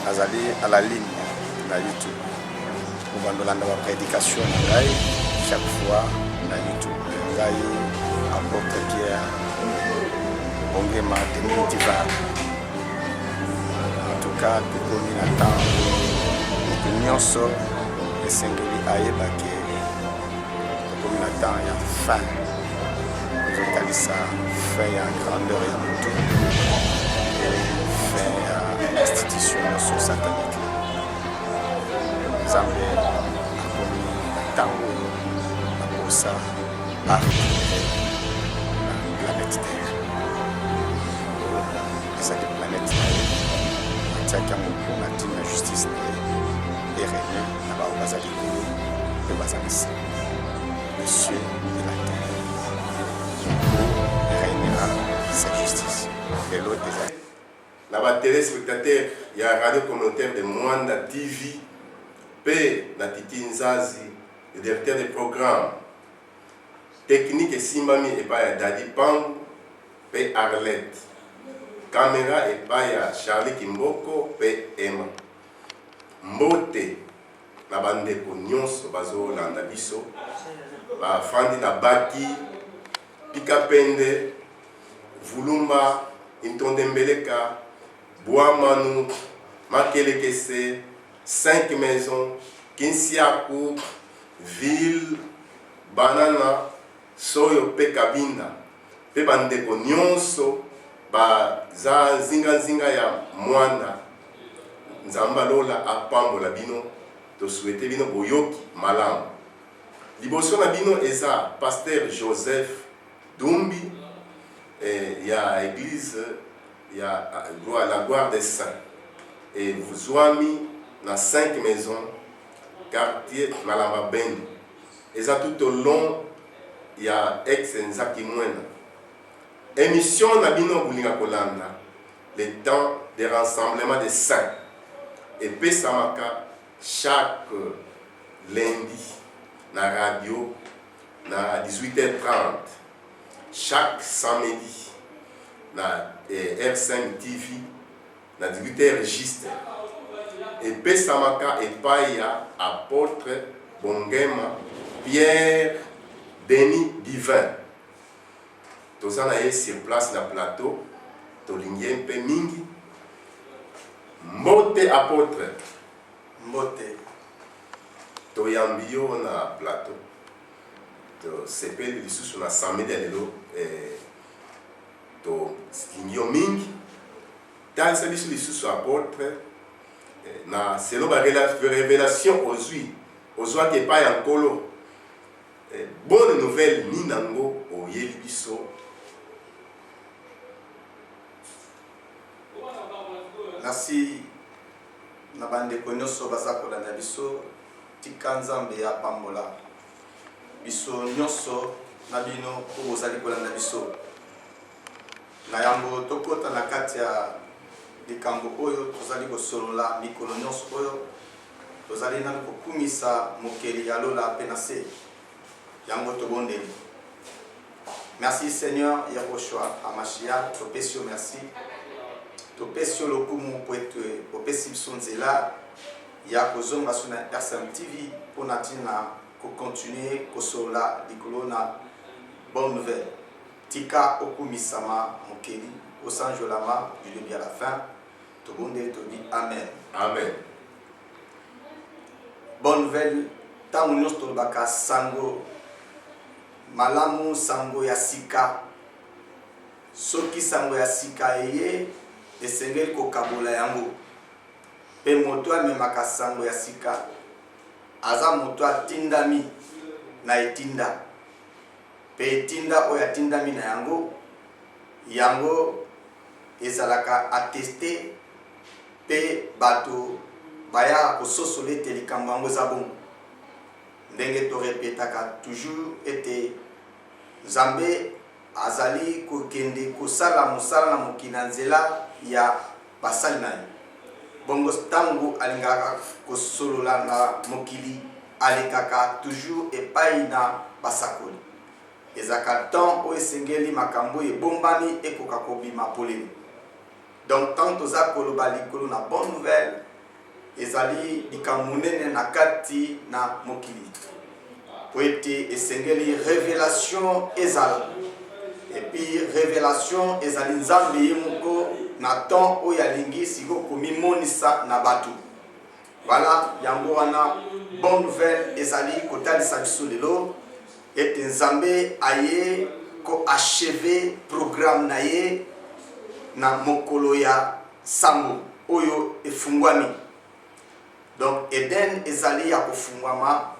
nazali à la ligne na YouTube. Pour bandolanda la prédication chaque fois na YouTube. Ngai apôtre Pierre Ongema Demitivar. En tout cas, tout le temps, nyonso esengeli ayebake tout le temps ya fin. Totalisa fin ya grandeur ya mutu et fin ya institution nyonso satanique. Nzambe akomi ntango akosa arrêter la planète Terre. Ezali planète Terre atiaki yango mpona ntina justice na ye erene na bao baza likolo mpe baza na se le cieux et la terre régnera sa justice. Lelo ezali na ba téléspectateurs ya radio communautaire de Mwanda TV P na Titi Nzazi, le directeur des programmes technique et simbami et pas Dadi Pang P Arlette, caméra et pas Charlie Kimboko P Emma Mbote na bandeko nyonso bazo landa biso ba fandi na Baki Pika Pende Vulumba Intondembeleka Boamanu Makelekese 5 maisons Kinsiaku Ville Banana Soyo pe Kabinda pe bandeko nyonso ba za zinga ya Mwanda Nzamba lola apambola bino to souhaiter bino boyoki malamu liboso na bino eza pasteur Joseph Dumbi ya église ya la gloire des saints et vous avez na 5 maisons quartier Malamba Ben eza tout au long ya ex Nzaki Mwena émission na bino bulinga kolanda le temps de rassemblement des saints et pesamaka chaque lundi na radio na 18h30 chaque samedi na R5 TV na 18h juste et pesamaka et paya apôtre Bongema Pierre Denis Divin tozana ye sur place na plateau tolingi mpe mingi Mbote apôtre Mbote toyambi yo na plateau to sepeli lisusu na samedi ya lelo to lingi yo mingi talisa biso lisusu apôtre na selo ba révélation ozwaki epai ya nkolo bonne nouvelle ni nango oyebi biso. Merci na bandeko nyonso baza kolanda biso tika Nzambe ya pambola biso nyonso na bino po bozali kolanda biso na yango tokota na kati ya likambo oyo tozali kosolola mikolo nyonso oyo tozali nanu kokumisa mokeli ya lola pe na se yango tobondeli. Merci Seigneur Yahushua Hamashiach, topesi yo merci topesi yo lokumu po ete opesi biso nzela ya kozonga so na RCM TV po na ntina kokontinue kosolola likolo na bonne nouvelle tika okumisama mokeli osanjolama du début à la fin tobondeli tobi amen. Amen. Bonne nouvelle ntango nyonso tolobaka sango malamu sango ya sika soki sango ya sika eye esengeli kokabola yango pe moto amemaka sango ya sika aza moto atindami na etinda pe etinda oyo atindami na yango ezalaka attesté pe bato baya kososola ete likambo yango eza bongo ndenge torepetaka toujours ete Nzambe azali kokende kosala mosala na mokili na nzela ya basali na ye bongo ntango alingaka kosolola na mokili alekaka toujours epai na basakoli ezaka temps oyo esengeli makambo ebombami ekoka kobima polele donc tant toza koloba likolo na bonne nouvelle ezali bikamunene na kati na mokili po ete esengeli révélation ezala et puis révélation ezali nzambe ye moko na temps oyo alingi sikoyo komimonisa na bato. Voilà, yango wana bonne nouvelle ezali kotalisa biso lelo ete nzambe aye ko achever programme na ye na mokolo ya sambo oyo efungwami. Donc Eden ezali ya kofungwama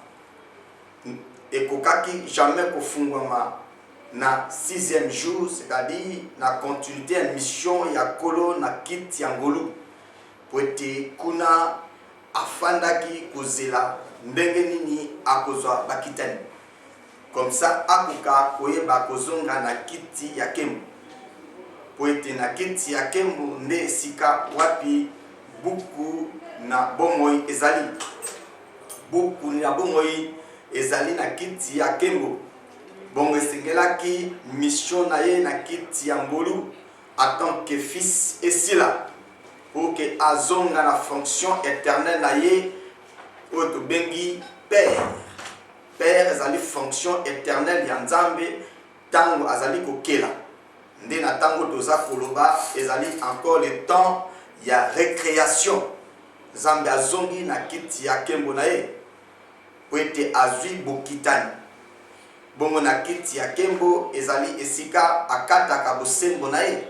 ekokaki jamais kofungwama na 6e jour, c'est-à-dire na continuité ya mission ya kolo na kiti ya ngolu po ete kuna afandaki kozela ndenge nini akozwa bakitani. Comme ça akoka koyeba kozonga na kiti ya kembo po ete na kiti ya kembo nde esika wapi buku na bomoi ezali. Buku na bomoi ezali na kiti ya kembo. Bongo esengelaki mission na ye na kiti ya ngolu en tant que fils esila pour que azonga na fonction éternelle na ye oyo tobengi père. Père ezali fonction éternelle ya nzambe tango azali kokela. Nde na tango toza koloba ezali encore le temps ya récréation. Nzambe azongi na kiti ya kembo na ye po ete azwi bokitani. Bongo na kiti ya kembo ezali esika akataka bosembo na ye.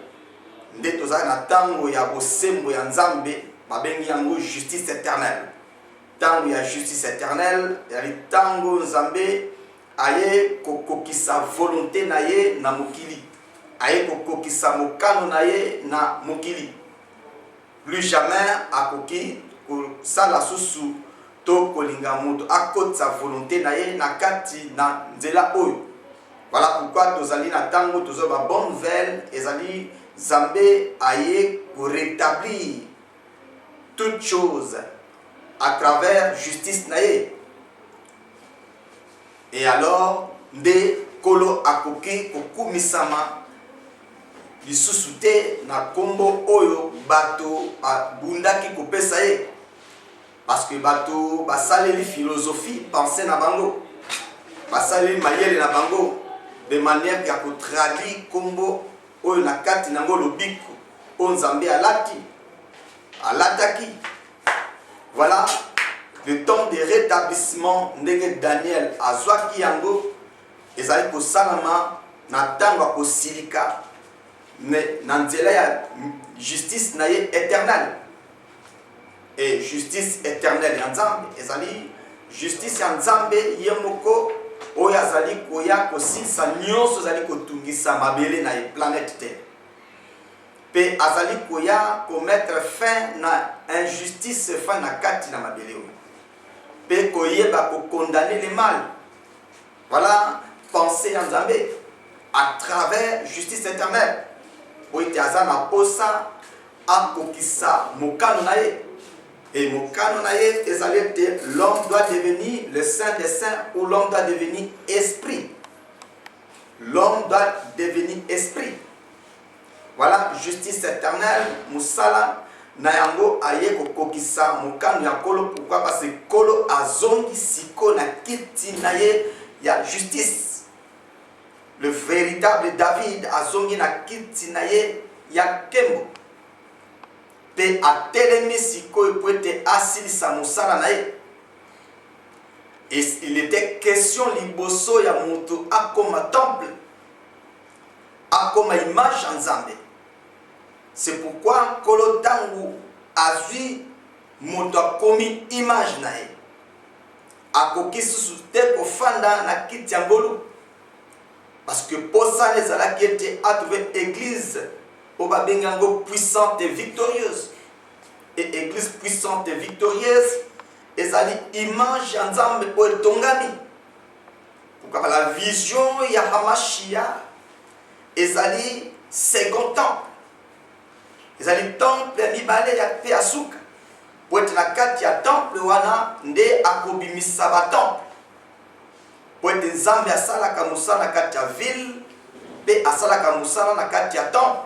Nde toza na tango ya bosembo ya nzambe babengi yango justice éternelle. Tango ya justice éternelle ezali tango nzambe aye kokokisa volonté na ye na mokili. Aye kokokisa mokano na ye na mokili. Plus jamais akoki kosala susu to kolinga moto akotisa volonté na ye na kati na nzela oyo. Voilà pourquoi tozali na tango tozo ba bonne nouvelle ezali Zambé aye pour rétablir toutes choses à travers justice naye. Et alors nde kolo akoki kokumisama lisusu te na kombo oyo bato abundaki kopesa ye. Parce que bato basaleli philosophie pensée na bango, basaleli mayele na bango de manière ya kotraduire kombo oyo na kati nango lobiko o nzambe alataki. Voilà le temps de rétablissement ndenge Daniel azwaki yango ezali kosalama na tango akosilika na nzela ya justice na ye éternelle. Et justice éternelle ya nzambe ezali justice ya nzambe ye moko oyo azali koya kosilisa nyonso azali kotungisa mabele na planète terre. Pe azali koya komettre fin na injustice fin na kati na mabele oyo. Pe koyeba kokondamner le mal. Voilà pensée ya nzambe à travers justice éternelle. Oyo te aza na posa akokisa mokano na ye. Et mokano na ye ezali te l'homme doit devenir le saint des saints ou l'homme doit devenir esprit. L'homme doit devenir esprit. Voilà justice éternelle musala na yango aye kokokisa mokano ya kolo. Pourquoi? Parce que kolo azongi siko na kiti na ye ya justice. Le véritable David azongi na kiti na ye ya kembo. Pe atelemi sikoyo po ete asilisa mosala na ye. Et il était question liboso ya moto akoma temple, akoma image ya nzambe. C'est pourquoi kolo tangu azwi moto akomi image na ye, akoki susu te kofanda na kiti ya ngolu. Parce que posa ezalaki ete atrouvé église o babengango puissante et victorieuse. Et église puissante et victorieuse ezali image ya nzambe o etongami. Pourquoi? La vision ya Hamashia ezali second temple. Ezali temple ya mibale ya pe asuka. Po ete na kati ya temple wana nde akobimisa ba temple. Po ete nzambe asalaka mosala na kati ya ville pe asalaka mosala na kati ya temple.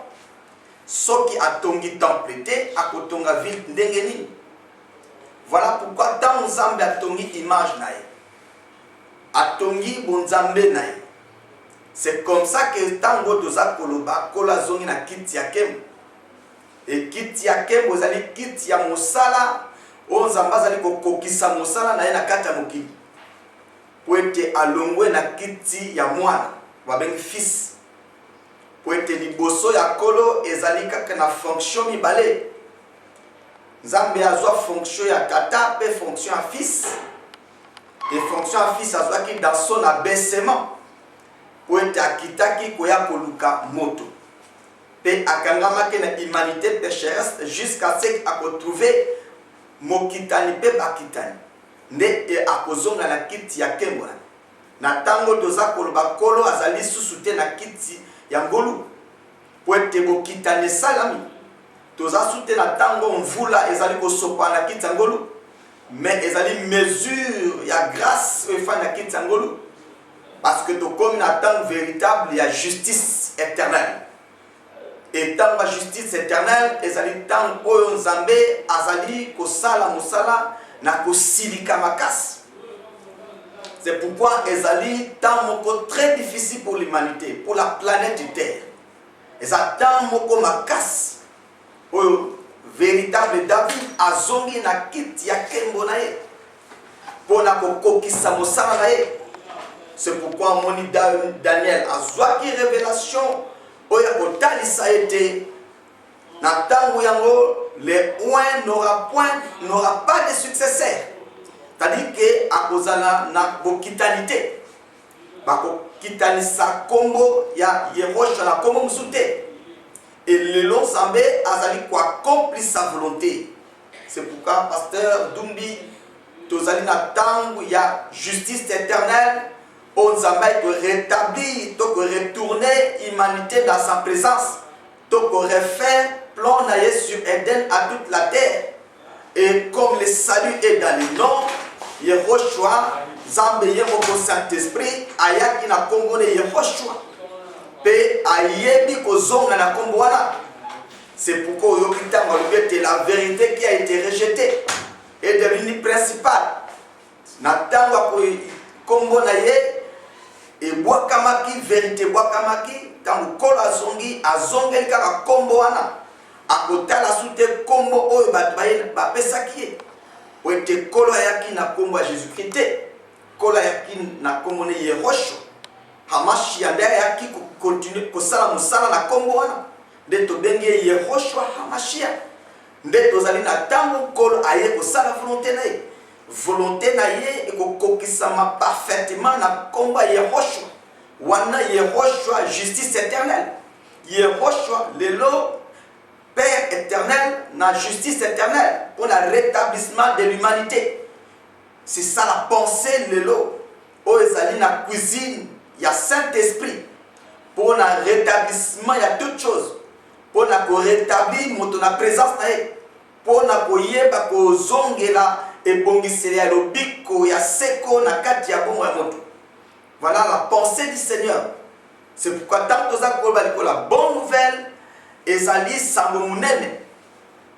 Soki atongi temple te akotonga ville ndenge nini. Voilà pourquoi dans Nzambe atongi image nae, atongi bonzambe nae. C'est comme ça que tango toza koloba kola zongi na kiti ya kembo. Et kiti ya kembo zali kiti ya mosala, o Nzambe zali kokokisa mosala na ye na kati ya mokili. Po ete alongwe na kiti ya mwana, babengi fils. Po ete liboso ya kolo ezali kaka na fonction mibale. Nzambe azwa fonction ya tata pe fonction ya fils. Et fonction ya fils azwaki dans son abaissement. Po ete akitaki koya koluka moto. Pe akangamaki na humanité pécheresse jusqu'à ce akotrouve mokitani pe bakitani. Nde e akozonga na kiti ya kembo na tango toza koloba kolo azali susu te na kiti ya ngolu. Po ete bokitani salami. Toza sute na tango mvula ezali kosopa na kiti ya ngolu. Mais ezali mesure ya grâce efa na kiti ya ngolu. Parce que tokomi na tango véritable ya justice éternelle. Et tant la justice éternelle ezali tango oyo Nzambe azali kosala mosala na kosilika makasi. C'est pourquoi ezali tant moko très difficile pour l'humanité, pour la planète Terre. Ezali tant moko makasi oyo véritable David azongi na kiti ya kembo na ye pona kokokisa mosala na ye. C'est pourquoi moni Daniel azwaki révélation oyo kotalisa ete na tango yango le oin n'aura pas de successeur. C'est-à-dire que akozala na bokitalité. Bakokitanisa kombo ya Yehoshua na kombo musute. Et le long Nzambe azali ko accomplir sa volonté. C'est pourquoi pasteur Dumbi tozali na tango ya justice éternelle. On Nzambe ko rétablir, to ko retourner l'humanité dans sa présence, to ko refaire plan naïe sur Eden à toute la terre. Et comme le salut est dans le nom, Yehoshua, Nzambe Yemoko Saint-Esprit, ayaki na kombo ne Yehoshua. Pe ayebi ko zonga na kombo wana. C'est pourquoi Yokita Malubete, la vérité qui a été rejetée est devenue principale. Na tango ko kombo naïe et boakamaki vérité boakamaki tango kolo azongeli kaka kombo wana akotala sute kombo oyo bapesaki ye ete kolo ayaki na kombo ya Jésus-Christ te, kolo ayaki na kombo ne Yehoshua Hamashia nde ayaki kokontinue kosala mosala na kombo wana nde tobengi ye Yehoshua Hamashia. Nde tozali na tango kolo aye kosala volonté na ye, volonté na ye ekokokisama parfaitement na komba Yehoshua. Wana Yehoshua justice éternelle. Yehoshua lelo Père éternel na justice éternelle pour le rétablissement de l'humanité. C'est ça la pensée lelo o ezali na cuisine ya Saint-Esprit pour le rétablissement ya toutes choses. Pour na ko rétablir moto na présence na ye. Pour na ko yeba ko zongela ebongiseli ya lobiko ya seko na kati ya bongo ya moto. Voilà la pensée du Seigneur. C'est pourquoi tant que la bonne nouvelle ezali sango munene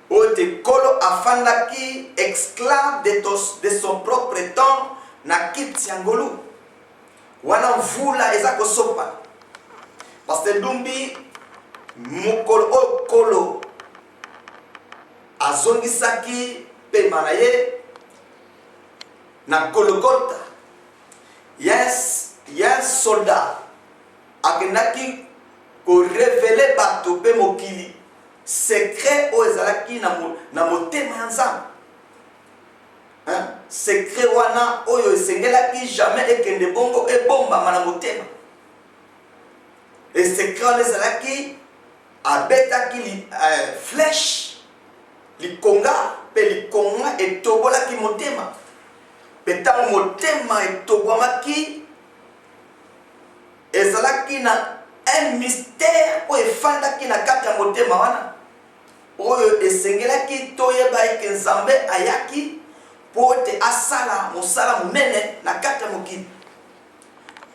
ote kolo afandaki esclave de son propre temps na kiti ya ngolu wana mvula eza kosopa. Parce que Dumbi mokolo o kolo azongisaki pema na ye na Golgotha. Yes, yes soldat akendaki ko révéler bato pe mokili secret o ezalaki na motema ya Nzambe. Secret wana oyo esengelaki jamais ekende bongo ebombama na motema. Et secret wana ezalaki abetaki flèche likonga pe likonga etobolaki motema. Petango motema etobwamaki ezalaki na un mystère oyo efandaki na kati ya motema wana oyo esengelaki toyeba eke Nzambe ayaki po ete asala mosala monene na kati ya mokili.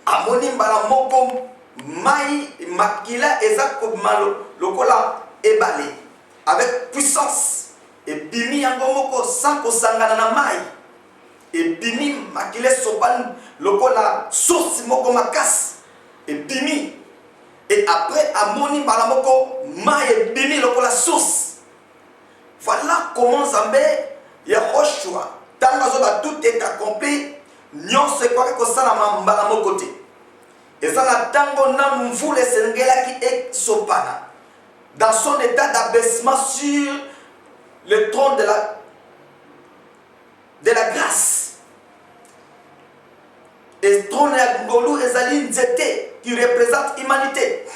Amoni mbala moko mai makila eza kobima lokola ebale avec puissance ebimi yango moko sans kosangana na mai ebimi makile sopan lokola source moko makasi ebimi et après amoni mbala moko mai ebimi lokola source. Voilà comment Zambé Yehoshua tant que tout est accompli nyonso ekwaki kosalama mbala moko te eza na ntango nanu mvula esengelaki esopana dans son état d'abaissement sur le trône de la grâce. Et trône ya ngolu ezali nzete qui représente l'humanité.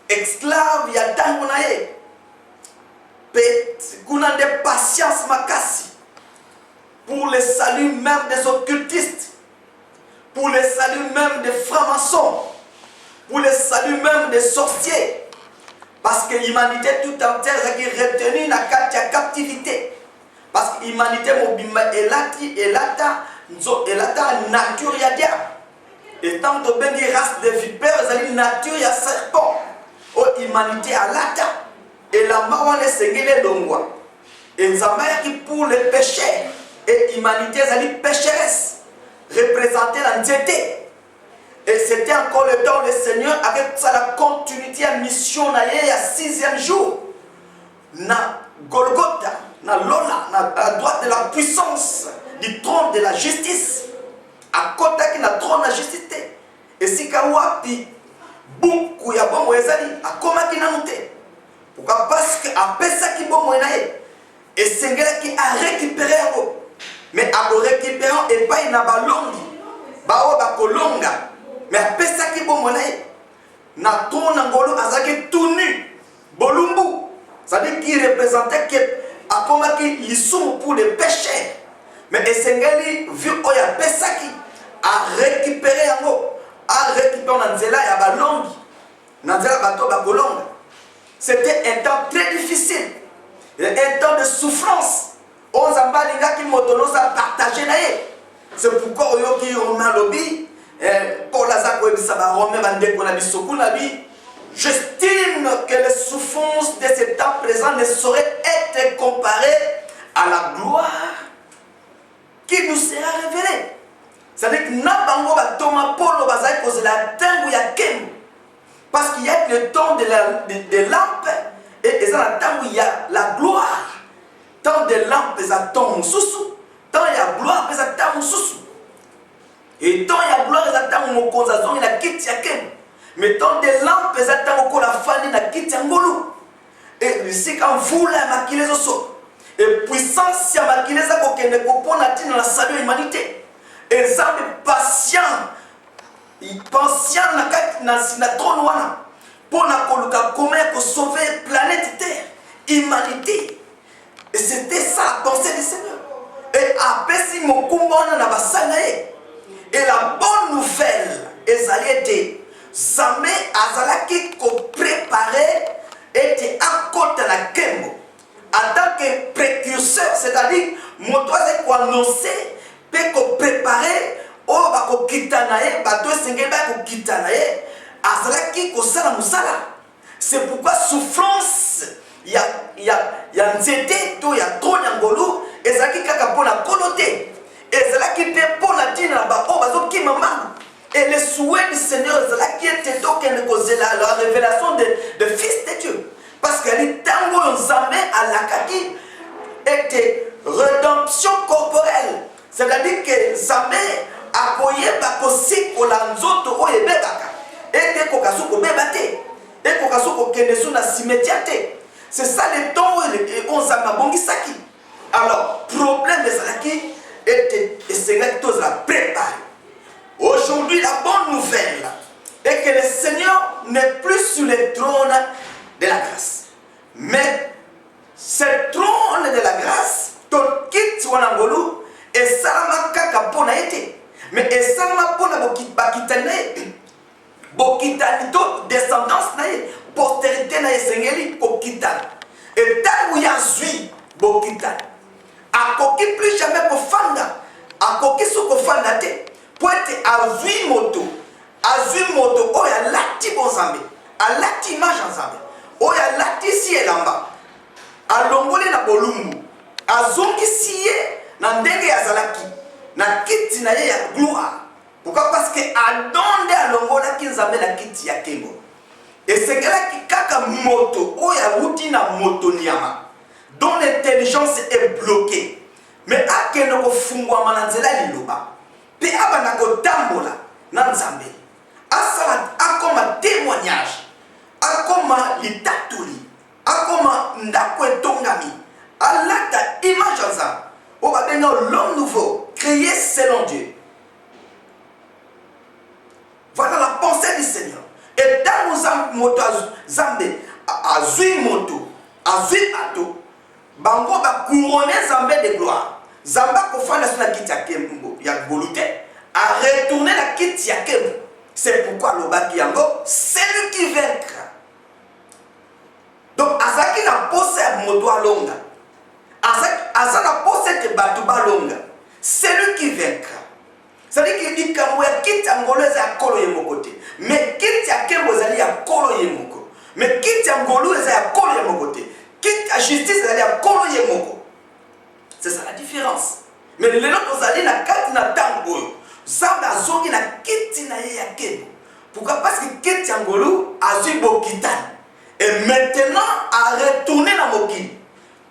Esclave ya ntango na ye pe kuna de patience makasi pour le salut même des occultistes, pour le salut même des francs-maçons, pour le salut même des sorciers. Parce que l'humanité tout entière est retenue dans la captivité. Parce que l'humanité mobimba elata nature ya diable. Et tant que bengi race de vipères, c'est nature ya serpent. Oh humanité alata et la mawane sengele longwa. Et nzamaya qui pour les péchés et l'humanité est pécheresse, représentée la nzete. Et c'était encore le temps du Seigneur avec ça la continuité de la mission na ye ya 6e jour. Na Golgotha, na Lola, à la droite de la puissance du trône de la justice. À côté qui na trône de la justice. Et si kawapi beaucoup ya bon ezali a koma ki na monté. Pourquoi? Parce que après ça qui bon moyenaye et sengela qui a récupéré ngo. Mais à récupérer et pas na balongi. Ba o ba kolonga. Mais après ça qui bon moyenaye na ton ngolo azaki tout nu. Bolumbu. Ça veut dire qu'il représentait que à koma ki lisum pour les péchés. Mais esengeli vu oya pesaki a récupéré ngo. A récupéré na nzela ya balongi. Na nzela bato ba kolonga. C'était un temps très difficile. Un temps de souffrance. On s'en linga qui motonos a partagé naïe. C'est pourquoi on qui romain lobby pour la zako et ça va romain bande qu'on a bisoku nabi. J'estime que les souffrances de ce temps présent ne sauraient être comparées à la gloire qui nous sera révélée. C'est-à-dire que Nabango va Thomas Paul bazai cause la tango ya kem. Parce qu'il y a le temps de lampes et ça le temps où il y a la gloire. Tant de lampes ça tombe sous. Tant il y a gloire ça tombe sous. Et tant il y a gloire ça tombe mon konzazon il a quitté kem. Mais tant de lampes ça tombe ko la fani na quitté ngolo. Et ici quand vous la maquiller so. Et puissance ya maquiller ça ko kende ko pona tina la salut humanité. Et ça me patient. Il pensait na trône wana pour comment sauver la planète Terre, humanité. Et c'était ça la pensée du Seigneur. Et après si mon kumona na basanae et la bonne nouvelle ezali était Zambé azalaki ko préparer était à côté la kembo en tant que précurseur, c'est-à-dire mon doigt est ko annoncer peut ko préparer. Oh, bako kitanaye, bato sengel bako kitanaye, azalaki kosala musala. C'est pourquoi souffrance, ya nzete to ya tronya ngolu, ezalaki kaka pona konote, ezalaki te pona tina ba o bazo kimama. Et le souhait du Seigneur ezalaki était donc la révélation de Fils de Dieu, parce que les tango nzambe alakaki était rédemption corporelle, c'est-à-dire que Zambé akoye bakosi kola nzoto oye bebaka ete kokasu ko bebate et kokasu ko kenesu na cimetière. C'est ça le temps où on s'en bongisaki. Alors problème de Zalaki était et tous la préparer. Aujourd'hui la bonne nouvelle est que le Seigneur n'est plus sur le trône de la grâce, mais ce trône de la grâce tout quitte wanangolu et salama kaka pona été. Mais et ça m'a pour la bokitani to descendance nae postérité nae sengeli bokitani et tant où y a zui bokitani akoki plus jamais pour fanda akoki sou ko fanda te pour être azui moto o ya lati bon Zambé a lati image en Zambé o ya lati si elamba alongoli na bolumbu azongisi ye na ndenge ya zalaki na kiti na ye ya gloire. Pourquoi? Parce que Adam nde alongolaki nzambe na kiti ya nkembo. Esengelaki kaka moto oyo awuti na moto nyama dont l'intelligence est bloquée, mais akende kofungwama na nzela liloba mpe abanda kotambola na nzambe asala akoma témoignage, akoma litatoli, akoma ndako etongami, alata image ya nzambe oyo babenga l'homme nouveau créé selon Dieu. Voilà la pensée du Seigneur. Et dans nos moto zambe azui moto azui ato bango ba couronner zambe de gloire. Zamba kofanda sur la kiti ya kembo ya bolute a retourner la kiti ya kembo. C'est pourquoi le baki yango c'est lui qui vaincra. Donc azaki na pose ya moto alonga. Azaki na pose de batu balonga. C'est lui qui vaincra. C'est-à-dire qu'il dit que kiti ya ngolo eza ya kolo ye mokote. Mais kiti ya kembo ezali ya kolo ye moko. Mais kiti ya ngolo eza ya kolo ye mokote. Kiti ya justice ezali ya kolo ye moko. C'est ça la différence. Mais le nôtre ozali na kati na tango oyo. Zamba azongi na kiti na ye ya kembo. Pourquoi? Parce que kiti ya ngolo azui bokitani. Et maintenant a retourné na mokili.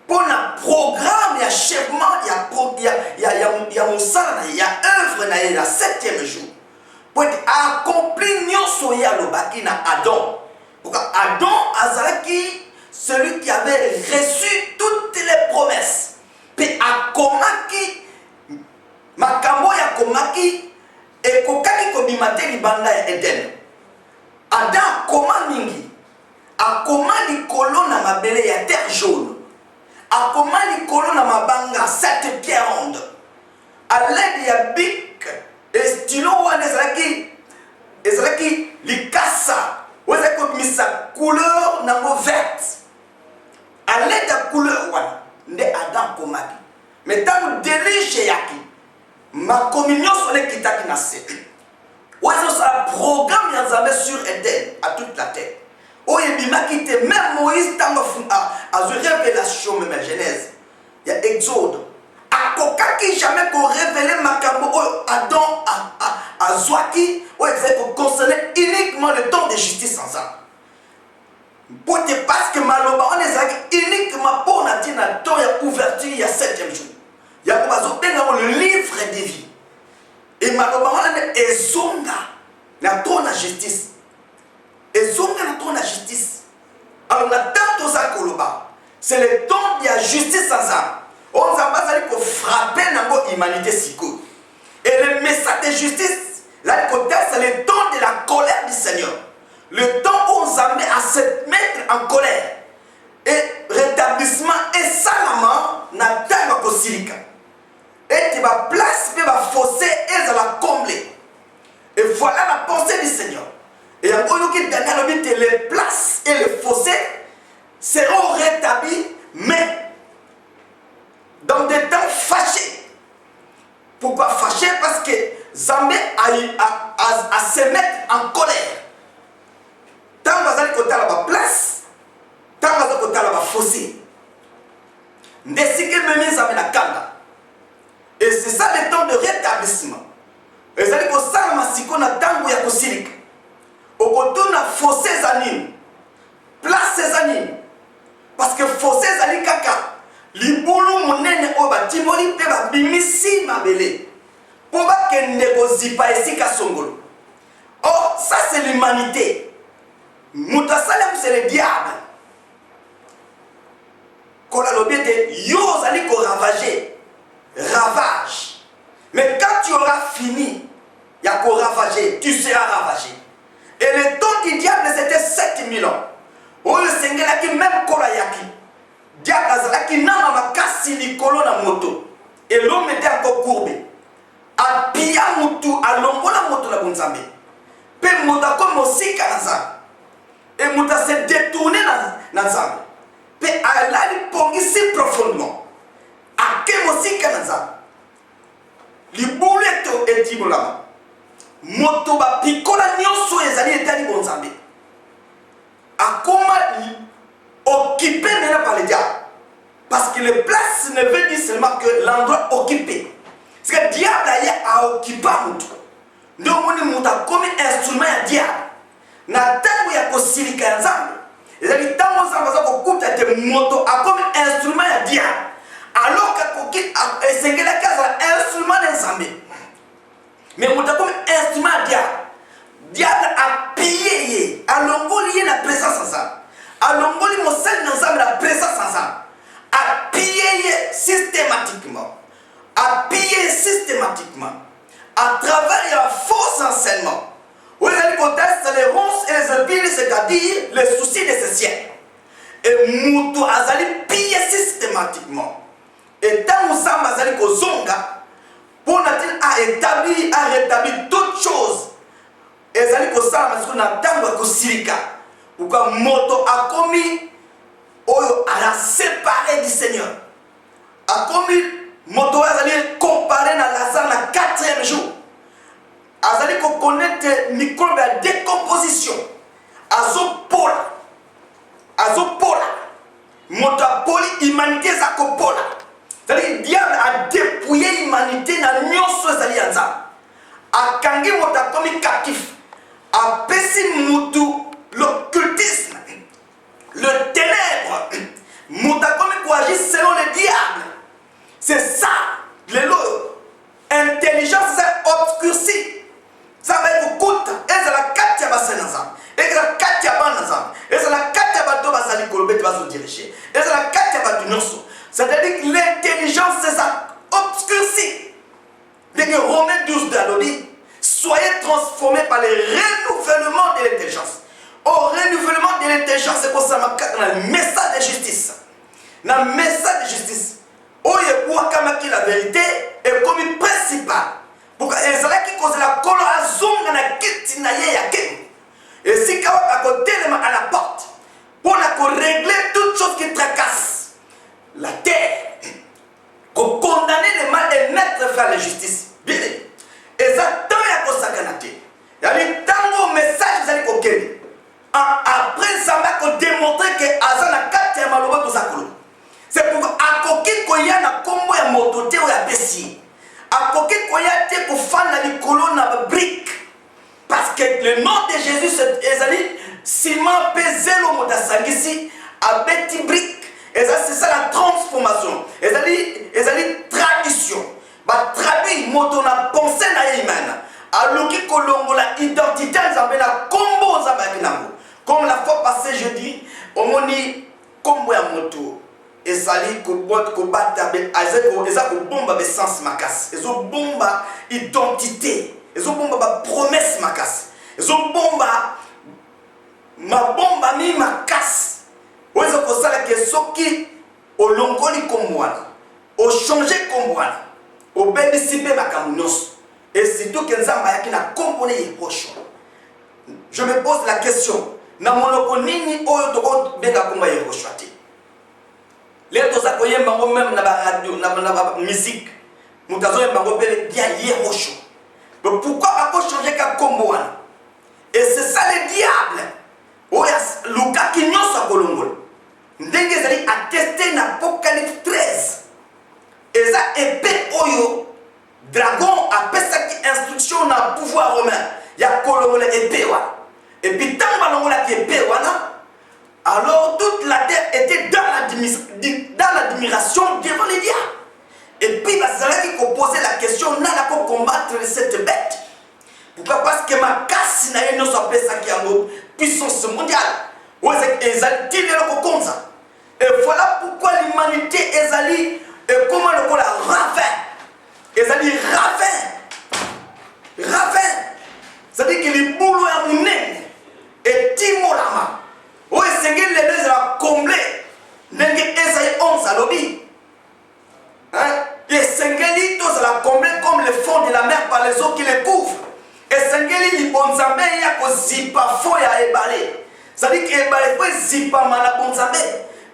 Pour un programme, il y a achèvement, il y a moussala, il y a œuvre, il y a 7e jour. Pour accomplir nyonso ya lobaki na Adam. Pourquoi? Adam azalaki celui qui avait reçu toutes les promesses. Puis akomaki makambo ya komaki ekokaki kobimate libanda ya Eden. Adam akoma mingi, akoma likolo na mabele ya terre jaune. Akoma likolo na mabanga 7 pierres rondes. À l'aide ya bic et stylo wana ezalaki likasa oza komisa couleur nango verte. À l'aide ya couleur wana nde Adam komaki. Mais tant délige yaki ma communion sur les kitaki na se. Ozo sa programme ya Nzambe sur Eden à toute la terre. Oye bimaki te même Moïse tango a révélation même Genèse. Il y a Exode. Akokaki jamais ko révéler makambo Adam a zwaki ou exact concerner uniquement le temps de justice sans ça. Pour te parce que maloba on est uniquement pour natina temps ya ouverture il y a 7e jour. Il y a dans le livre de vie. Et maloba on est ezonga na ton la justice. Et zonga na ton la justice. Alors la temps aux akoloba, c'est le temps de la justice sans âme. On va pas aller pour frapper dans l'humanité siko. Et le message de justice, là côté c'est le temps de la colère du Seigneur. Le temps où on s'amène à se mettre en colère. Et rétablissement et salamment na tanga kosilika. Et tu vas place mais va fossé et ça va combler. Et voilà la pensée du Seigneur. Et en gros, les places et les fossés seront rétablis, mais dans des temps fâchés. Pourquoi fâchés? Parce que Zambé a se mettre en colère. Tant que vous allez côté la place, tant que vous allez côté la fossé. Ndesike même Zambé la kanda. Et c'est ça le temps de rétablissement. Et vous allez côté la masiko na tango ya kosilika. Okotuna fossé zanine, place zanine, parce que fossé zali kaka, libulu monene oba timoli pe ba bimisi mabele, pour ba kende kozipa esika songolo. Oh, ça c'est l'humanité. Mutasalem c'est le diable. Quand la lobiete yo zali ko ravager, ravage. Mais quand tu auras fini, il y a ko ravager, tu seras ravagé. Et le temps du diable c'était 7000 ans. Oh le Seigneur qui même kolayaki. Diable azalaki na makasi likolo na moto. Et l'homme était encore courbé. A pia mutu alongola moto la bonzambe. Pe moto comme osika na nzambe. Et moto s'est détourné na nzambe. Pe alali pongisi profondément. A ke mosika na nzambe. Libulu eto etibulama. Moto ba pikola nyonso ezali etali bonzambe. Akoma occupé maintenant par le diable. Parce que les places ne veut dire seulement que l'endroit occupé. Parce que le diable a occupé tout. Donc on a comme instrument à diable. Na tango ya kosilika nzambe. Ezali tango nzambe za kokuta te moto a comme instrument à diable. Alors que esengela kaza instrument de nzambe. Mais moto comme instrument à diable. Diable a pillé, a longoli la présence ensemble. A longoli mon seul ensemble la présence ensemble. A pillé systématiquement. A pillé systématiquement. À travers un faux enseignement. Où les contestent les ronces et les épines, c'est-à-dire les soucis de ce siècle. Et Moutou Azali pillé systématiquement. Et tant que ça Azali Kozonga, pour rétablir toutes choses. Et Azali Kozala, parce qu'on a tant que Silika. Pourquoi Moto a commis, a la séparé du Seigneur. A commis, Moto Azali comparé à Lazare le 4e jour. Azali ko connaître microbe à décomposition. Azopola. Motapoli humanité za kopola. C'est-à-dire diable a dépouillé l'humanité na nyonso zali anza. A kangi motakomi captif. A pesi mutu l'occultisme. Le ténèbre. Motakomi ko agit selon le diable. C'est ça le lot. Intelligence c'est obscurcie. Ça va être coûte. Et c'est la carte qui va se lancer. Et c'est la carte qui va se lancer. Et c'est la carte qui va se colomber, qui va se diriger. Et c'est la carte qui va se diriger. C'est-à-dire que l'intelligence, c'est ça. Obscurcie. Dès que Romains 12 de la lobby, soyez transformés par le renouvellement de l'intelligence. Au renouvellement de l'intelligence, c'est pour ça que dans le message de justice. Dans le message de justice, où il y a la vérité est comme principal. Pourquoi ils sont là qui causent la coloration dans la quête na yé. Et si quand on a côté à la porte pour régler toutes choses qui tracassent la terre, pour condamner le mal et mettre faire la justice. Bien. Et ça tant y a quoi ça canate. Il y a des tango message vous allez coquer. Après ça va démontrer que Azan a 4 maloba pour ça. C'est pour à coquer qu'il y a na combo ya mototé ou ya pessi. A koke koyate pour faire la colonne na brique parce que le nom de Jésus c'est ezali ciment pesé le mot d'asangisi a beti brique et ça c'est ça la transformation ezali tradition ba traduit moto na pensée na imana a loki kolongo la identité nzambe na kombo nzambe nango comme la fois passée je dis omoni kombo ya moto ezali kobata eza kobomba sens makasi ezobomba identité ezobomba ba promesse makasi ezobomba mabomba mi makasi ozo kosala ke soki olongoli komwana o changer komwana o bebisi be makambo nyonso et surtout que nzamba yaki na kombo ne yeposho. Je me pose la question na monoko nini oyo toko benga komba yeposho ati. Les deux accoyens bango même na ba radio na musique mutazo bango pele dia yerocho. Mais pourquoi pas changer ka kombo wana? Et c'est ça le diable. Oya Luka ki nyoso kolongol. Ndenge zali attesté na Apocalypse 13. Et ça épée oyo dragon a pesa ki instruction na pouvoir romain. Ya kolongol épée wa. Et puis tant balongola ki épée wana. Alors toute la terre était dans l'admiration devant les diables. Et puis Bazala qui posait la question, n'a pas combattre cette bête. Pourquoi? Parce que ma casse n'a pas soit ça qui a une puissance mondiale. Et voilà pourquoi l'humanité est allée et comment le la ravin. Est allée ravin. C'est-à-dire que les boulots à mon et timolama. Oui, c'est que les deux ont comblé. N'est-ce que Esaïe 11 à l'objet. Et Sengeli, tous la comblé comme le fond de la mer par les eaux qui les couvrent. Et Sengeli, il bonzambe, il y a que zipa fo ya ebalé. C'est-à-dire que ebalé faut zipa mana bonzambe.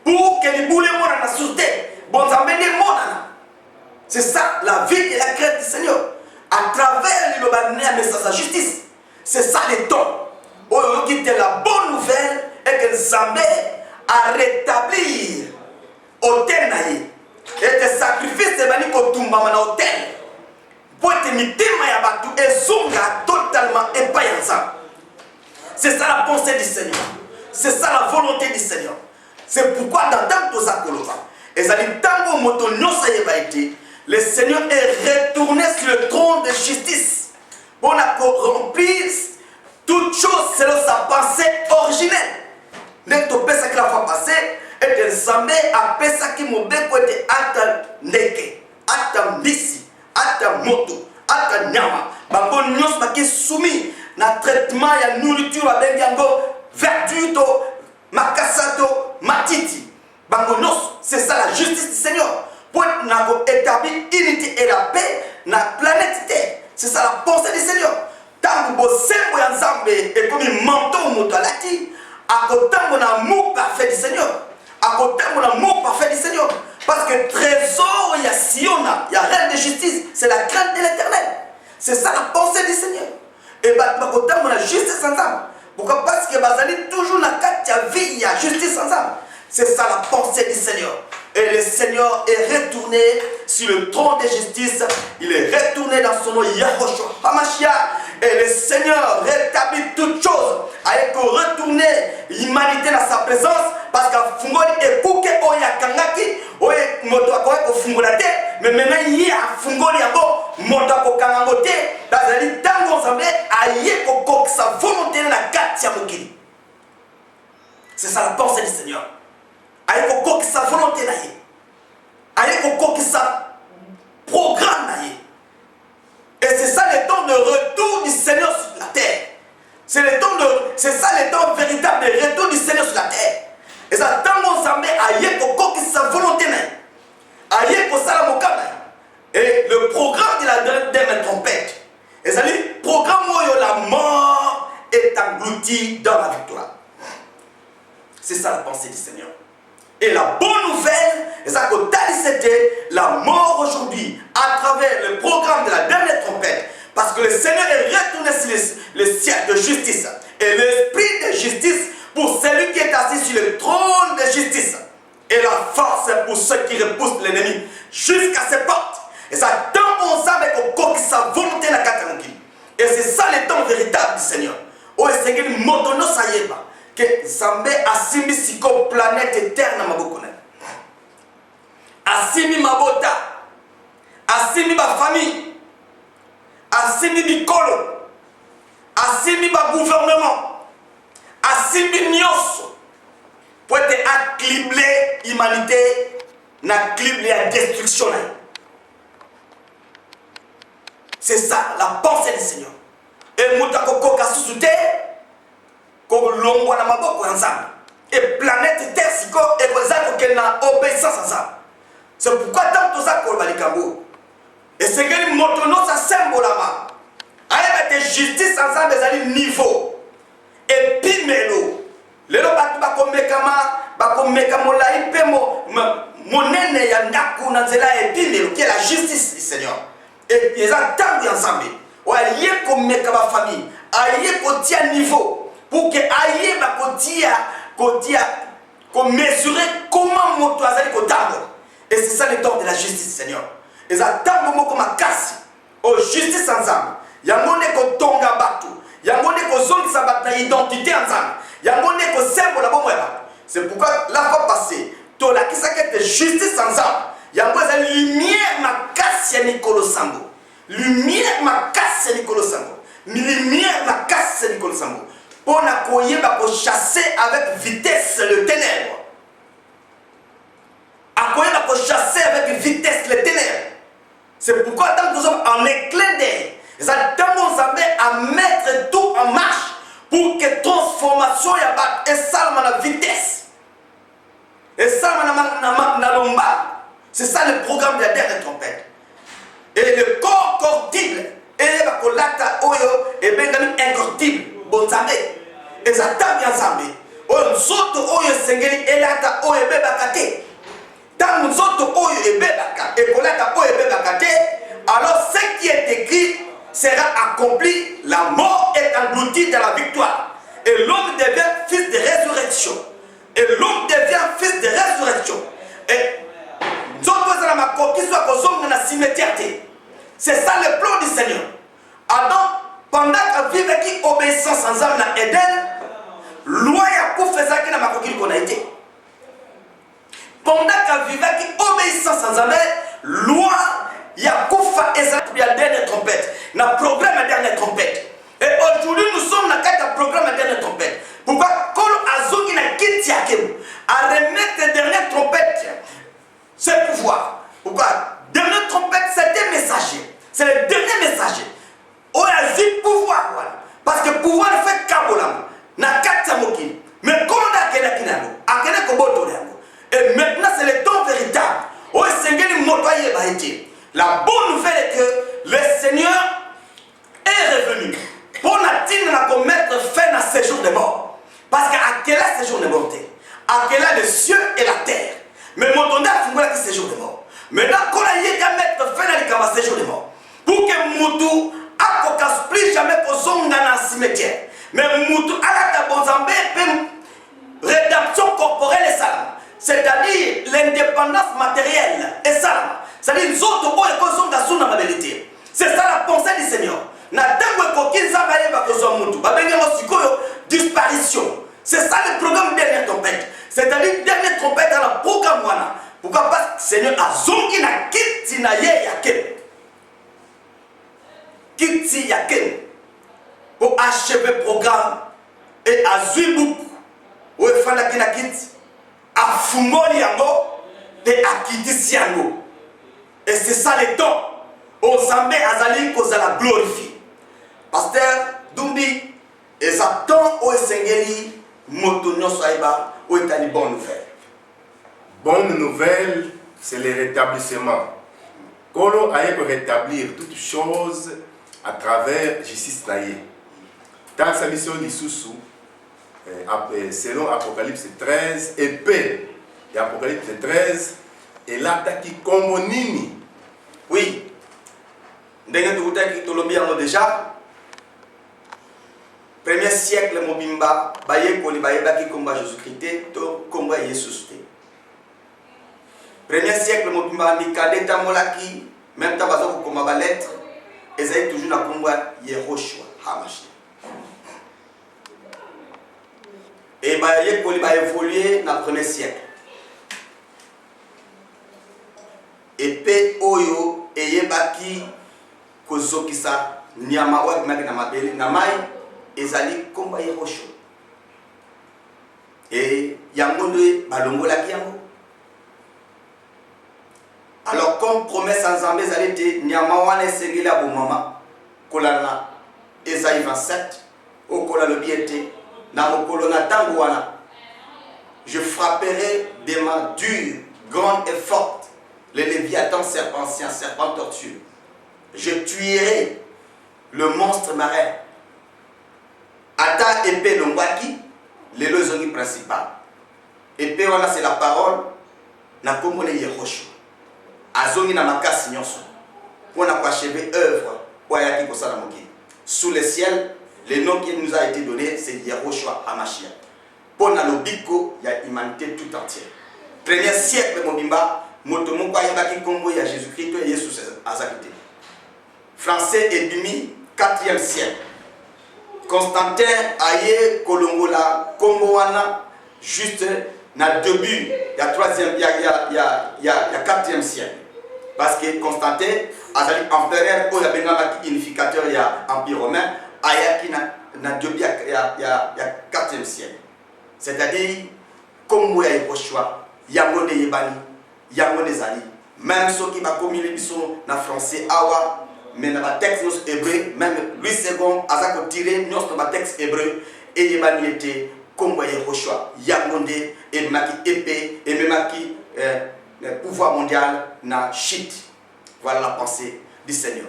Pour que les boulets morent na sauté. Bonzambe ne morana. C'est ça la vie et la crainte du Seigneur. À travers le message de justice. C'est ça les temps. Qui était la bonne nouvelle et que Zambé a rétabli hôtel naïe. Et tes sacrifices de bani kotumba na hôtel. Pour te mitema ya batu ezonga totalement épaillé ensemble. C'est ça la pensée du Seigneur. C'est ça la volonté du Seigneur. C'est pourquoi dans tant que ça kolova. Et ça dit tango moto nyosa yeba été. Le Seigneur est retourné sur le trône de justice. Pour remplir toute chose selon sa pensée originelle. Dès que tu as la fois passée, et tu Zambé a pensé que mon bec était ata neke, ata mbisi, ata moto, ata nyama. Bango nyos baki soumis na traitement ya nourriture avec yango verdure to makasato matiti. Bango nyos, c'est ça la justice du Seigneur. Pour établir unité et la paix na planète Terre. C'est ça la pensée du Seigneur. Tant que vous êtes ensemble et comme un manteau moutolati, à côté de mon amour parfait du Seigneur. À côté de mon amour parfait du Seigneur. Parce que trésor, il y a Siona, il y a reine de justice, c'est la crainte de l'Éternel. C'est ça la pensée du Seigneur. Et à côté de mon justice ensemble. Pourquoi? Parce que Bazali toujours dans la vie, il y a justice ensemble. C'est ça la pensée du Seigneur. Et le Seigneur est retourné sur le trône de justice. Il est retourné dans son nom Yahushua Hamashiach. Et le Seigneur rétablit toutes choses. Avec retourner l'humanité dans sa présence. Parce que Fungoli est kouke oya kangaki. Oye moto akoye ko fungolate. Mais maintenant il y a Fungoli yango moto ako kangangote. Bazali tango ensemble aye ko kok sa volonté na kati ya mokili. C'est ça la pensée du Seigneur. Aye ko kok sa volonté na ye. Aye ko kok sa programme na ye. Et c'est ça le temps de retour du Seigneur sur la terre. C'est ça le temps véritable de retour du Seigneur sur la terre. Et ça tant ensemble aye ko kok sa volonté na ye. Aye ko sala mokama. Et le programme de la dernière trompette. Et ça dit programme où la mort est engloutie dans la victoire. C'est ça la pensée du Seigneur. Et la bonne nouvelle, c'était la mort aujourd'hui à travers le programme de la dernière trompette. Parce que le Seigneur est retourné sur le ciel de justice. Et l'esprit de justice pour celui qui est assis sur le trône de justice. Et la force pour ceux qui repoussent l'ennemi jusqu'à ses portes. Et ça tombe ensemble avec sa volonté na katamuki. Et c'est ça le temps véritable du Seigneur. Oh, c'est que nous motono sayeba. Que Zambé asimi siko planète terre na mabokona. Asimi mabota. Asimi ma famille. Asimi mikolo. Asimi ma gouvernement. Asimi nyonso. Pour être accliblé l'humanité na clible la destruction. C'est ça la pensée du Seigneur. Et moutako koka susute. Et planète Terre, et na obéissance ensemble. C'est pourquoi tant que ça, et c'est que les motonos, ça symbole là-bas. Avec justice ensemble, les niveau. Et puis, melo. Les gens qui est la justice du Seigneur. Et ils attendent ensemble. Ou alliés comme ma famille. Alliés comme niveau. Pour que aïe qu'on mesurer comment mon toiselle est. Et c'est ça le temps de la justice, Seigneur. Et ça tant comme un casse. Oh, justice ensemble. Yangone ko tonga batu. Yangone ko zone sa bata identité ensemble. Yangone ko symbole la bombe. C'est pourquoi la fois passée, to la qui s'inquiète de justice ensemble. Yangone la lumière ma casse ya Nicolo Sambo. Lumière ma casse ya Nicolo Sambo. Lumière ma casse ya Nicolo Sambo. Pour chasser avec vitesse le ténèbre. Pour chasser avec vitesse le ténèbre. C'est pourquoi tant que nous sommes en éclat d'air, nous avons à mettre tout en marche pour que transformation et ça la vitesse. Et ça la lomba. C'est ça le programme de la dernière trompette. Et le corps cordible et le benjamin incordible. Bon Zambé. Et ça tape bien Zambé. On saute au Sengeli et là au Bebakate. Tant nous saute au Bebaka et Kolata au Bebakate, alors ce qui est écrit sera accompli. La mort est engloutie dans la victoire. Et l'homme devient fils de résurrection. Et l'homme devient fils de résurrection. Et akoki soit kozonga na cimetière. C'est ça le plan du Seigneur. Adam, pendant qu'il vivait qui obéissance ensemble dans Éden, loi Yakou faisait na makoki qu'on a été. Pendant qu'il vivait qui obéissance ensemble, loi Yakou faisait la dernière trompette, na programme la dernière trompette. Et aujourd'hui nous sommes dans le programme la dernière trompette. Pourquoi Kolo Azoki na kiti yakem à remettre la dernière trompette, c'est pouvoir. Pourquoi dernière trompette c'était messager. C'est le dernier messager. On a dit pouvoir. Parce que pouvoir fait kabolam. Na katsamoki. Mais quand on a gagné kinalo, a gagné koboto yango. Et maintenant c'est le temps véritable. On est sengeli motoye baïti. La bonne nouvelle est que le Seigneur est revenu. Pour la commettre fin à séjour de mort. Parce qu'à quel séjour de mort? À quel le cieux et la terre. Mais mon tonda fumera qui séjour de mort. Maintenant, quand on y a mettre fin à séjour de mort. Pour que Moutou a plus jamais posé dans un cimetière. Mais Moutou a la tabonzambé rédemption corporelle et ça. C'est-à-dire l'indépendance matérielle et ça. C'est-à-dire les autres mots et causes dans la modalité. C'est ça la pensée du Seigneur. Disparition. C'est ça le programme dernière trompette. C'est-à-dire dernière trompette dans le programme. Pourquoi? Parce que le Seigneur a zongi na kiti na ye yaken. Kiti yaken. Pour achever le programme. Et à Zuibou. Où il faut na kiti. A fumoli yango. Et à kiti yango. Et c'est ça le temps. Au Zambé Azali qu'on la glorifie. Pasteur Dumbi. Et ça temps au Sengeli. Motonio Soaiba. Où est une bonne nouvelle. Bonne nouvelle, c'est le rétablissement. Kolo a pu rétablir toutes choses à travers justice naïe. Dans sa mission Lissousou, selon Apocalypse 13, épée et Apocalypse 13, et l'attaque comme nini. Oui. Déjà, premier siècle, Mobimba, Baye Kolibaïba qui combat Jésus-Christ, combat Jésus. Premier siècle, Mobimba, Mikade Tamolaki, même Tabazo comme ma lettre, et ça toujours dans le combat Yehoshua, Hamashi. Et Baye Koliba évolué dans le premier siècle. Et P. Oyo, et Yebaki, Kozokisa, Niamawa, Magnamabeli, Namai, et Zali, combat Yehoshua. Et Yamonde, Balongolaki Yango. Alors, comme promesse en Zambé, ça a été Niamawane Sengela Boumama, Kolana, Esaïe 27, au Kolana Biété, dans le Kolona Tangouana. Je frapperai des mains dures, grandes et fortes, les léviathans serpentiens, serpents tortueux. Je tuerai le monstre marin. Ata épée Lombaki, les lozongi principal. Épée, voilà, c'est la parole, n'a comme Yehoshua. Azongi na makasi nyonso pour achever œuvre oyaki kosala moki. Sous le ciel, le nom qui nous a été donné, c'est Yehoshua Hamashia. Pour na lobiko ya humanité tout entière. Premier siècle mobimba, motomoko ayebaki kombo ya Jésus-Christ et Jésus azakité. Français et demi 4e siècle. Constantin aye kolongola kombo wana juste na début ya 3e ya 4e siècle. Parce que Constantin azali empereur ou ya unificateur ya empire romain ayaki na début ya 4e siècle. C'est-à-dire comme ya Yehoshua yango de yebani yango de zali même ceux qui ba commis les biso na français awa mais na ba texte nos hébreu même Louis II azako tirer nos ba texte hébreu et yebani était comme ya Yehoshua yango de et maki épée et memaki le pouvoir mondial na shit. Voilà la pensée du Seigneur.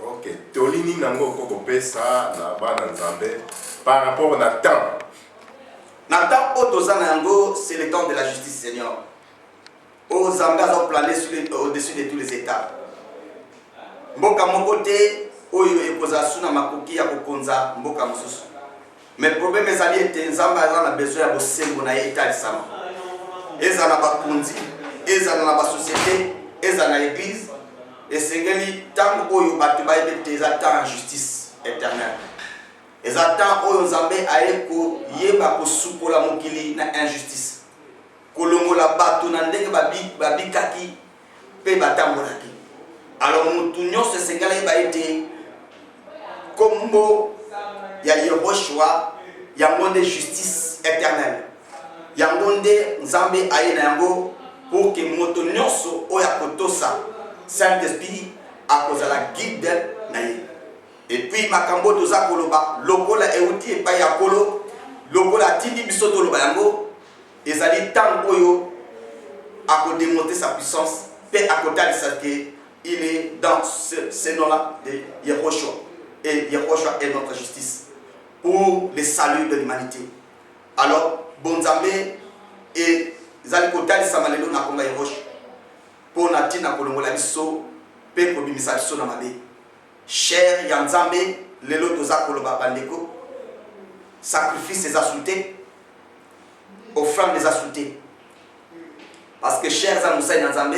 Ok. Tolini nango koko pesa na bana nzambe par rapport au temps. Na temps otozana yango, c'est le temps de la justice Seigneur. Aux Zambas ont plané au-dessus de tous les États. Mboka mokote oyo ekoza suna makoki ya kokonza mboka mosusu. Mais le problème est que Zamba a besoin de bosembo na état de sama. Ezana bakundi ezala na ba société ezala na église esengeli tango oyo bato bayebete eza temps en justice éternelle eza temps oyo nzambe aye koyeba kosukola mokili na injustice kolongola bato na ndenge babikaki mpe batambolaki. Alors motu nyonso esengeli yeba ete kombo ya Yehoshua yango nde justice éternelle yango nde nzambe aye na yango pour que moto nyonso oyo akotosa Saint-Esprit akozala guide na ye. Et puis makambo toza koloba lokola euti epai ya kolo lokola atindi biso toloba yango ezali tango oyo akodemonter sa puissance pe akotalisa ke il est dans ce nom-là de Yehoshua. Et Yehoshua est notre justice pour le salut de l'humanité. Alors, Bonzambe et Zali Kotali Samalelo na konga Yehoshua pour natina kolongola biso pe kobimisa biso na mabe. Cher Yanzambe, lelo toza koloba bandeko, sacrifice les assultés, offrande les assultés. Parce que cher Zanusai Yanzambe,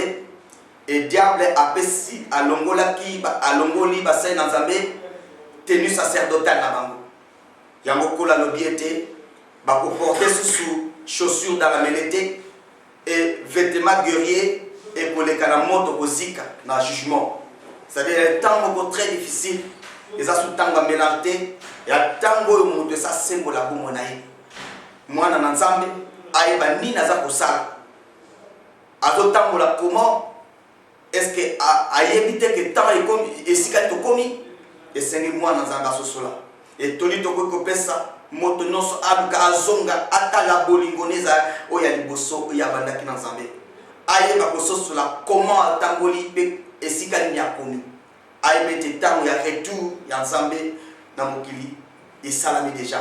et diable apesi alongolaki alongoli basai Yanzambe tenue sacerdotale na bango. Yango kola lobiete bako porter sous chaussures dans la melete et vêtements guerriers et pour les kanamoto kozika na jugement. C'est-à-dire un temps très difficile, les assoutanga mélanté, et un temps où on ça symbole la boumonaï. Moi, dans l'ensemble, aïba ni naza kosala. Azo tango la comment est-ce que aïebite que temps est comme et si quand tu commis et c'est moi dans un gaso sola. Et toli to ko pesa moto noso abuka azonga atala bolingoneza oya liboso oya bandaki na Nzambe. Aïeba ko sola comment atangoli pe et si quand il y a connu, aïe temps il y a retour, il y a Nzambe dans mokili et salami déjà.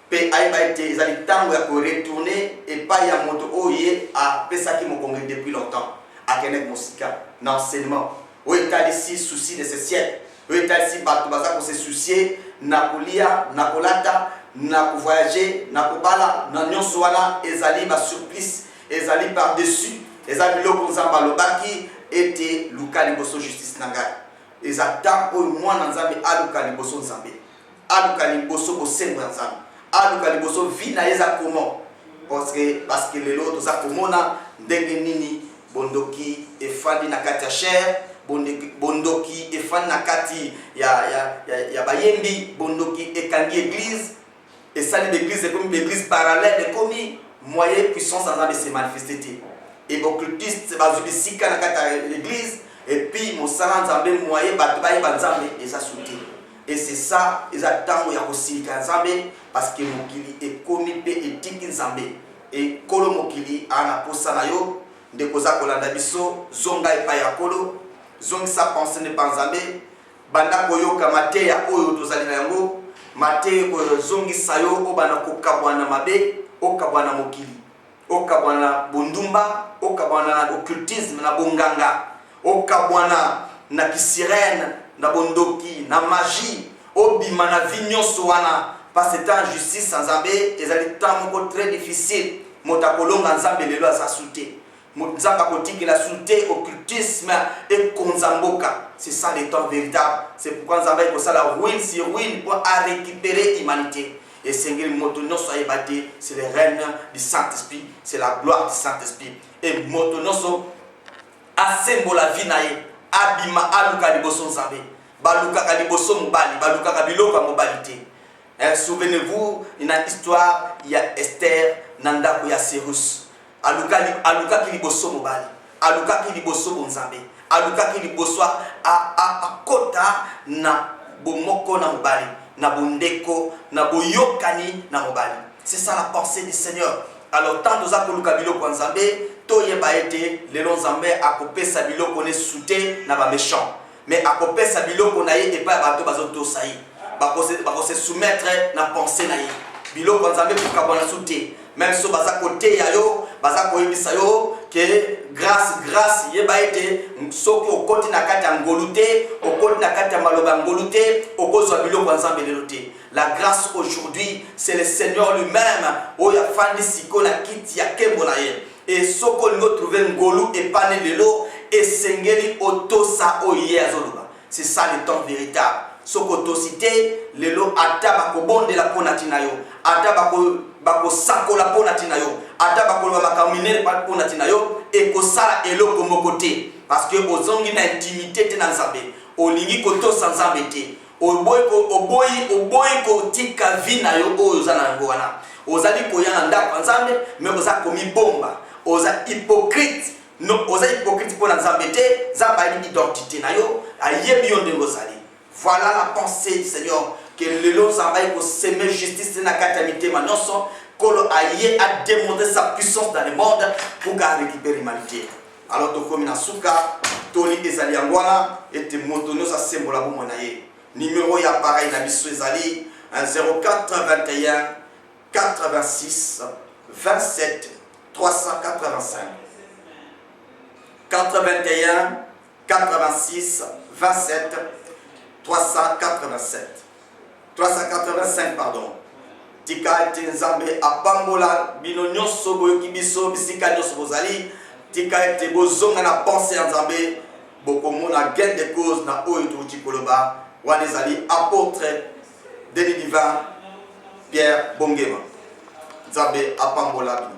Pe aïe été ils allaient temps il y a retourner et pas il y a moto oye à pesa qui m'ont congrès depuis longtemps. À Kenek Mosika, l'enseignement. Où est ici souci de ce siècle? Où est ici bateau baza pour se soucier, na kolia, na kolata, na voyager, na kobala, na nyonsoana, ezali ba surplice, ezali par dessus, ezali loko nzamba lobaki. Était Luka liboso justice nangai. Et attend au moins Nzambe aluka liboso Nzambe. Aluka liboso bosengo Nzambe. Aluka liboso vie na eza comment? Parce que les autres ça komona ndenge nini bondoki efandi na kati ya chair, bondoki efandi na kati ya bayembi, bondoki ekangi église et ça l'église est comme une église parallèle comme moyen puissance Nzambe se manifester. Et occultiste bazubisika na kata l'église et puis mon salant Nzambe moyen batubaye banzambe et ça soutien. Et c'est ça ils attendent ya kosilika Nzambe parce que mokili est commis pe éthique Nzambe et kolo mokili ana posa na yo ndekoza kolanda biso zonga epa ya kolo zongi sa penser ne Nzambe banda koyoka mateya oyo tozali na yango mateya ko zongi sayo obana kokabwana mabe okabwana mokili okabwana bundumba okabwana occultisme na bonganga okabwana na kisirene na bondoki na magie obima na vinyonso wana parce que en justice Nzambe ezali temps moko très difficile motakolonga Nzambe lelo asasuté Nzambe akotiki la souté occultisme et konzamboka. C'est ça le temps véritable. C'est pourquoi Nzambe ekosala ruine sur ruine pour récupérer l'humanité. Et Seigneur, motono soyez batté, c'est le règne du Saint-Esprit, c'est la gloire du Saint-Esprit. Et motono so asembo la vie nae, abima aluka liboso Nzambe, baluka kaliboso mobali, baluka kabiloka mobilité. Souvenez-vous, une histoire, il y a Esther, Nandako, il y a Cyrus. Aluka ki liboso mobali, aluka ki liboso Nzambe, aluka ki liboso a kota na bomoko na mobali. Na bondeko, na boyokani, na mobali. C'est ça la pensée du Seigneur. Alors, tant que nous avons biloko Nzambe, toye ba été, le Nzambe a coupé sa biloko ne souté na ba méchant. Mais a coupé sa biloko na ye et pas bato bazoto saï. Ba se soumettre na pensée na ye. Biloko Nzambe pour kabona souté. Même si baza côté ya yo, baza ko yebisa yo que grâce yeba été soki okoti na kati ya ngolute, okoti na kati ya maloba ngolute, okozwa biloko Nzambe lelote. La grâce aujourd'hui, c'est le Seigneur lui-même. Oya fandi siko na kiti ya kembo na ye. et soko lingo trouver ngolu et pané lelo et sengeli otosa oye azoloba. C'est ça le temps véritable. Soko tosité lelo ata bako bonde la ponatina yo, ata bako sako la ponatina yo, ata bako makamine la ponatina yo et ko sala eloko mokote parce que ozongi na intimité te na Nzambe, olingi ko to sans Nzambe te. Oboyi ko tika vina yo ozana ngwana. Ozali ko yana ndako Nzambe mais oza komi bomba. Oza hypocrite. Non, oza hypocrite pour Nzambe te, Nzamba identité na yo, ayebi yo ndengo zali. Voilà la pensée du Seigneur que le long Nzamba ko semer justice na katamité manonso, kolo aye a démontrer sa puissance dans le monde pour récupérer l'humanité. Alors to komi na suka, toli ezali ngwana et te motonyo sa sembola bo monaye. Numéro ya pareil na biso ezali 0421 86 27 385 81 86 27 387 385 pardon. Tika ete Nzambe apambola bino nyonso boyoki biso bisika nyonso bozali. Tika ete bozonga na pensée ya Nzambe bokomona gain de cause na oyo touti koloba wanezali apôtre Denis Divin Pierre Bongema. Nzambe apambola bino.